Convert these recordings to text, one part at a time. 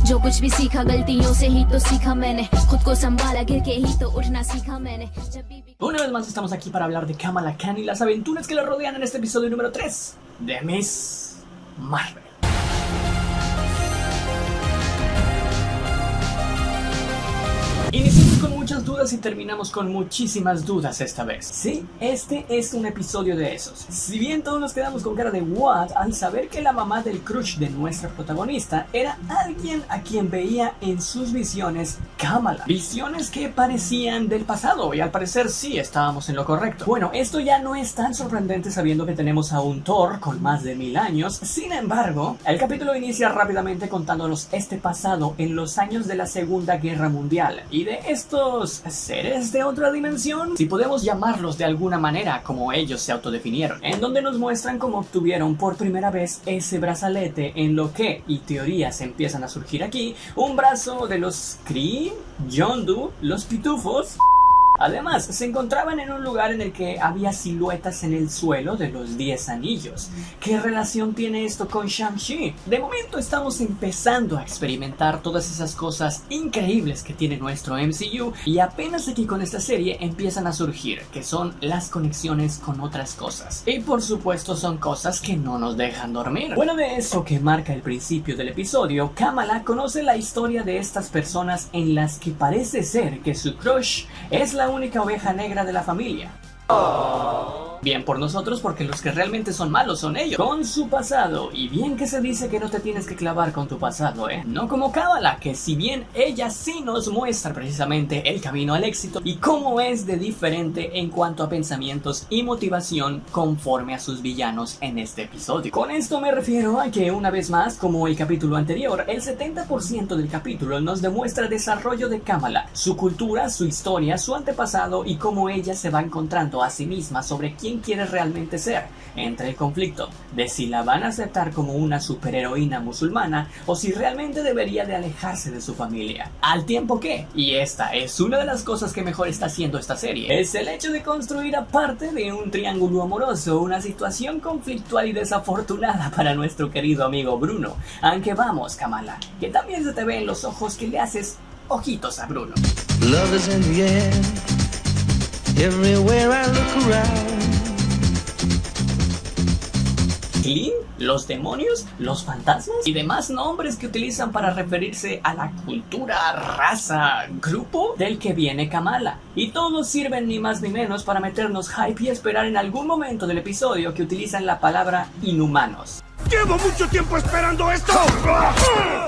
जो कुछ भी सीखा गलतियों से ही तो सीखा मैंने खुद को संभाला गिर के ही तो उठना सीखा मैंने Una vez más estamos aquí para hablar de Kamala Khan y las aventuras que la rodean en este episodio número 3 de Miss Marvel. Iniciamos con muchas dudas y terminamos con muchísimas dudas esta vez. Sí, este es un episodio de esos. Si bien todos nos quedamos con cara de what al saber que la mamá del crush de nuestra protagonista era alguien a quien veía en sus visiones Kamala. Visiones que parecían del pasado y al parecer sí estábamos en lo correcto. Bueno, esto ya no es tan sorprendente sabiendo que tenemos a un Thor con más de 1000 años. Sin embargo, el capítulo inicia rápidamente contándonos este pasado en los años de la Segunda Guerra Mundial. Y de estos seres de otra dimensión, si podemos llamarlos de alguna manera como ellos se autodefinieron, en donde nos muestran cómo obtuvieron por primera vez ese brazalete en lo que, y teorías empiezan a surgir aquí, un brazo de los Kree, Yondu, los Pitufos. Además, se encontraban en un lugar en el que había siluetas en el suelo de los 10 anillos. ¿Qué relación tiene esto con Shang-Chi? De momento estamos empezando a experimentar todas esas cosas increíbles que tiene nuestro MCU y apenas aquí con esta serie empiezan a surgir, que son las conexiones con otras cosas. Y por supuesto son cosas que no nos dejan dormir. Bueno, de eso que marca el principio del episodio, Kamala conoce la historia de estas personas en las que parece ser que su crush es la única oveja negra de la familia. Bien por nosotros, porque los que realmente son malos son ellos, con su pasado. Y bien que se dice que no te tienes que clavar con tu pasado, no como Kamala, que si bien ella sí nos muestra precisamente el camino al éxito y cómo es de diferente en cuanto a pensamientos y motivación conforme a sus villanos en este episodio. Con esto me refiero a que una vez más, como el capítulo anterior, el 70% del capítulo nos demuestra el desarrollo de Kamala, su cultura, su historia, su antepasado y cómo ella se va encontrando a sí misma sobre quién quiere realmente ser, entre el conflicto de si la van a aceptar como una superheroína musulmana o si realmente debería de alejarse de su familia. Al tiempo que, y esta es una de las cosas que mejor está haciendo esta serie, es el hecho de construir aparte de un triángulo amoroso una situación conflictual y desafortunada para nuestro querido amigo Bruno. Aunque vamos, Kamala, que también se te ve en los ojos que le haces ojitos a Bruno. Love is in the air. Everywhere I look around. Clean, los demonios, los fantasmas y demás nombres que utilizan para referirse a la cultura, raza, grupo del que viene Kamala. Y todos sirven ni más ni menos para meternos hype y esperar en algún momento del episodio que utilizan la palabra inhumanos. ¡Llevo mucho tiempo esperando esto!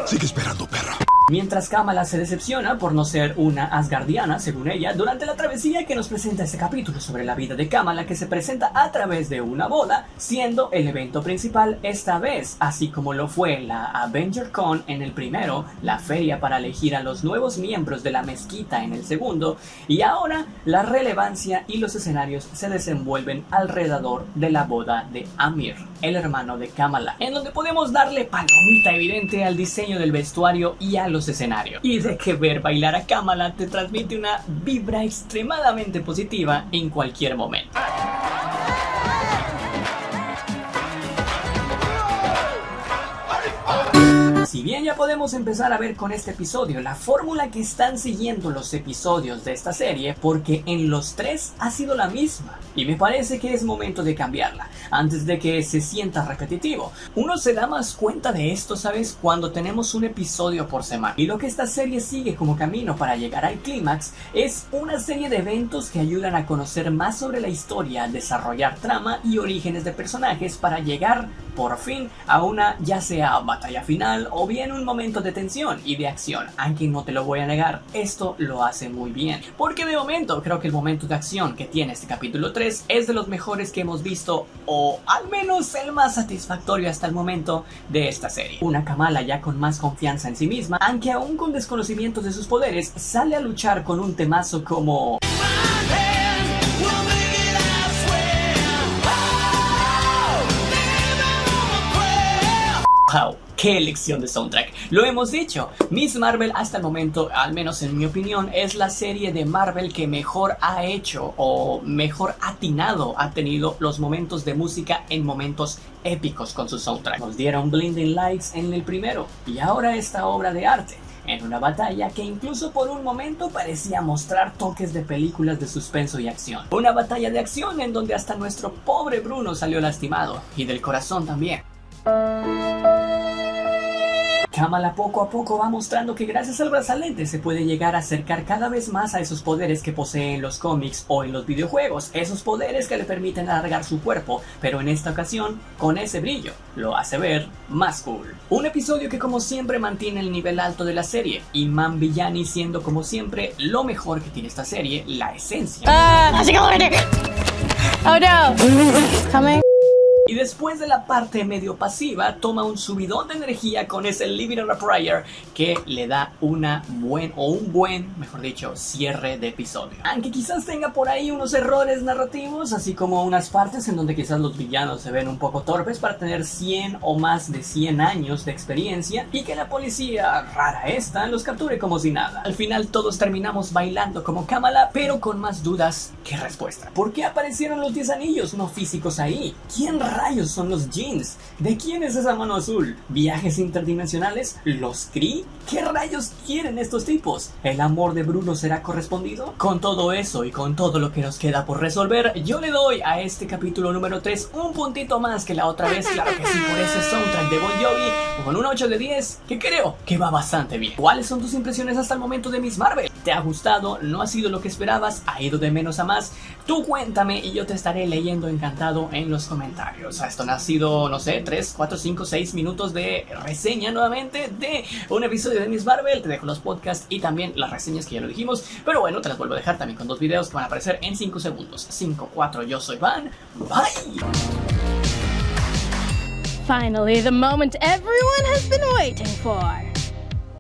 Sigue esperando, perra. Mientras Kamala se decepciona por no ser una asgardiana, según ella, durante la travesía que nos presenta este capítulo sobre la vida de Kamala, que se presenta a través de una boda, siendo el evento principal esta vez, así como lo fue la AvengerCon en el primero, la feria para elegir a los nuevos miembros de la mezquita en el segundo, y ahora la relevancia y los escenarios se desenvuelven alrededor de la boda de Amir, el hermano de Kamala, en donde podemos darle palomita evidente al diseño del vestuario y a los escenarios. Y de que ver bailar a Kamala te transmite una vibra extremadamente positiva en cualquier momento. Si bien ya podemos empezar a ver con este episodio la fórmula que están siguiendo los episodios de esta serie, porque en los 3 ha sido la misma, y me parece que es momento de cambiarla, antes de que se sienta repetitivo. Uno se da más cuenta de esto, ¿sabes? Cuando tenemos un episodio por semana. Y lo que esta serie sigue como camino para llegar al clímax es una serie de eventos que ayudan a conocer más sobre la historia, desarrollar trama y orígenes de personajes para llegar por fin a una ya sea batalla final o bien un momento de tensión y de acción. Aunque no te lo voy a negar, esto lo hace muy bien, porque de momento creo que el momento de acción que tiene este capítulo 3 es de los mejores que hemos visto, o al menos el más satisfactorio hasta el momento de esta serie. Una Kamala ya con más confianza en sí misma, aunque aún con desconocimiento de sus poderes, sale a luchar con un temazo como wow, ¡Qué elección de soundtrack! Lo hemos dicho, Miss Marvel hasta el momento, al menos en mi opinión, es la serie de Marvel que mejor ha hecho o mejor atinado ha tenido los momentos de música en momentos épicos con su soundtrack. Nos dieron Blinding Lights en el primero y ahora esta obra de arte en una batalla que incluso por un momento parecía mostrar toques de películas de suspenso y acción. Una batalla de acción en donde hasta nuestro pobre Bruno salió lastimado, y del corazón también. Kamala poco a poco va mostrando que gracias al brazalete se puede llegar a acercar cada vez más a esos poderes que posee en los cómics o en los videojuegos, esos poderes que le permiten alargar su cuerpo, pero en esta ocasión con ese brillo, lo hace ver más cool. Un episodio que como siempre mantiene el nivel alto de la serie, Iman Vellani siendo como siempre lo mejor que tiene esta serie, la esencia. Oh no! Coming. Y después de la parte medio pasiva, toma un subidón de energía con ese Living on a Prayer que le da un buen, mejor dicho, cierre de episodio. Aunque quizás tenga por ahí unos errores narrativos, así como unas partes en donde quizás los villanos se ven un poco torpes para tener 100 o más de 100 años de experiencia y que la policía, rara esta, los capture como si nada. Al final todos terminamos bailando como Kamala, pero con más dudas que respuestas. ¿Por qué aparecieron los 10 anillos no físicos ahí? ¿Quién rayos son los jeans? ¿De quién es esa mano azul? ¿Viajes interdimensionales? ¿Los Kree? ¿Qué rayos quieren estos tipos? ¿El amor de Bruno será correspondido? Con todo eso y con todo lo que nos queda por resolver, yo le doy a este capítulo número 3 un puntito más que la otra vez, claro que sí, por ese soundtrack de Bon Jovi, con un 8 de 10, que creo que va bastante bien. ¿Cuáles son tus impresiones hasta el momento de Miss Marvel? ¿Te ha gustado? ¿No ha sido lo que esperabas? ¿Ha ido de menos a más? Tú cuéntame y yo te estaré leyendo encantado en los comentarios. Esto no ha sido, no sé, 3, 4, 5, 6 minutos de reseña nuevamente de un episodio de Miss Marvel. Te dejo los podcasts y también las reseñas que ya lo dijimos, pero bueno, te las vuelvo a dejar también con 2 videos que van a aparecer en 5 segundos. 5, 4, yo soy Van. Bye. Finally, the moment everyone has been waiting for.